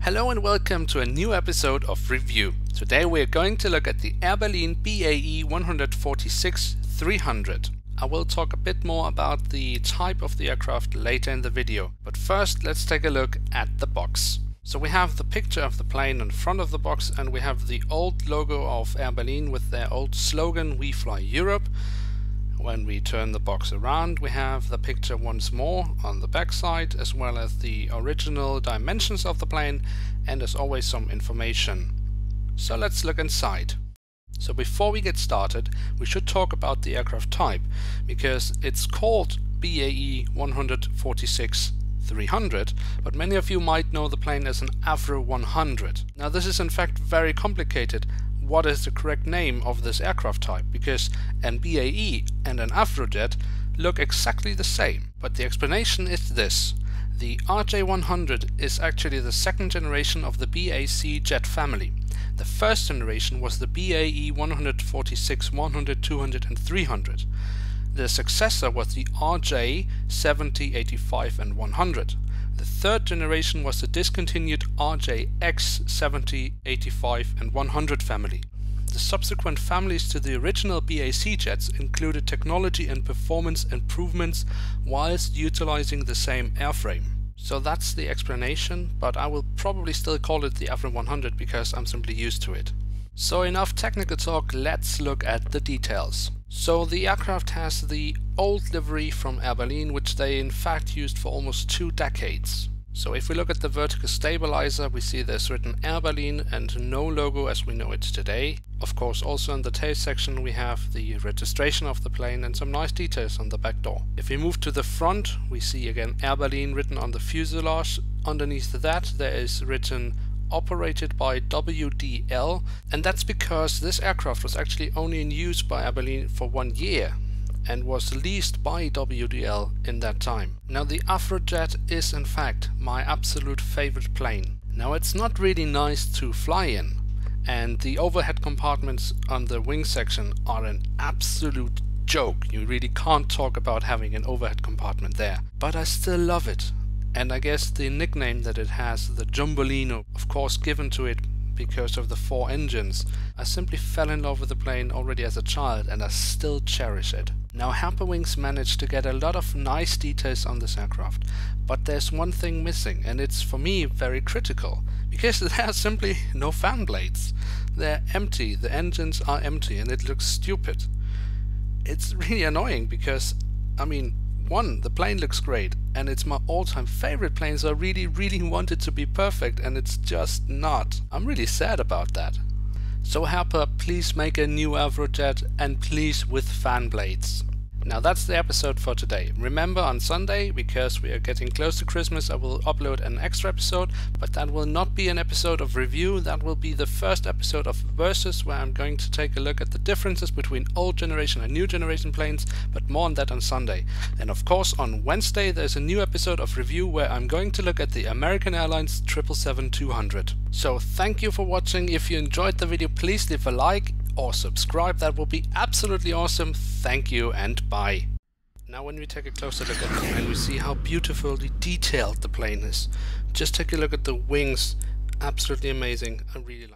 Hello and welcome to a new episode of Review. Today we are going to look at the Air Berlin BAe 146-300. I will talk a bit more about the type of the aircraft later in the video, but first let's take a look at the box. So we have the picture of the plane in front of the box, and we have the old logo of Air Berlin with their old slogan, "We Fly Europe." When we turn the box around, we have the picture once more on the back side, as well as the original dimensions of the plane, and as always some information. So let's look inside. So before we get started, we should talk about the aircraft type, because it's called BAe 146-300, but many of you might know the plane as an Avro 100. Now this is in fact very complicated. What is the correct name of this aircraft type, because an BAe and an Avrojet look exactly the same, but the explanation is this. The RJ100 is actually the second generation of the BAc jet family. The first generation was the BAe 146, 100, 200 and 300. The successor was the RJ 70, 85 and 100. The third generation was the discontinued RJX 70, 85 and 100 family. The subsequent families to the original BAc jets included technology and performance improvements whilst utilizing the same airframe. So that's the explanation, but I will probably still call it the Avro 100 because I'm simply used to it. So enough technical talk, let's look at the details. So the aircraft has the old livery from Air Berlin, which they in fact used for almost 2 decades. So if we look at the vertical stabilizer, we see there's written Air Berlin and no logo as we know it today. Of course, also in the tail section we have the registration of the plane and some nice details on the back door. If we move to the front, we see again Air Berlin written on the fuselage. Underneath that there is written operated by WDL, and that's because this aircraft was actually only in use by Air Berlin for 1 year and was leased by WDL in that time. Now the Avrojet is in fact my absolute favorite plane. Now it's not really nice to fly in, and the overhead compartments on the wing section are an absolute joke. You really can't talk about having an overhead compartment there, but I still love it. And I guess the nickname that it has, the Jumbolino, of course given to it because of the 4 engines. I simply fell in love with the plane already as a child and I still cherish it. Now Herpa Wings managed to get a lot of nice details on this aircraft, but there's one thing missing, and it's for me very critical, because there are simply no fan blades. They're empty, the engines are empty, and it looks stupid. It's really annoying because, I mean, one, the plane looks great, and it's my all-time favorite plane, so I really want it to be perfect, and it's just not. I'm really sad about that. So Herpa, please make a new Avrojet, and please with fan blades. Now that's the episode for today. Remember, on Sunday, because we are getting close to Christmas, I will upload an extra episode, but that will not be an episode of review. That will be the first episode of Versus, where I'm going to take a look at the differences between old generation and new generation planes, but more on that on Sunday. And of course on Wednesday there's a new episode of Review where I'm going to look at the American Airlines 777-200. So thank you for watching. If you enjoyed the video, please leave a like or subscribe. That will be absolutely awesome. Thank you and bye. Now when we take a closer look at the plane, we see how beautifully detailed the plane is. Just take a look at the wings. Absolutely amazing. I really like it.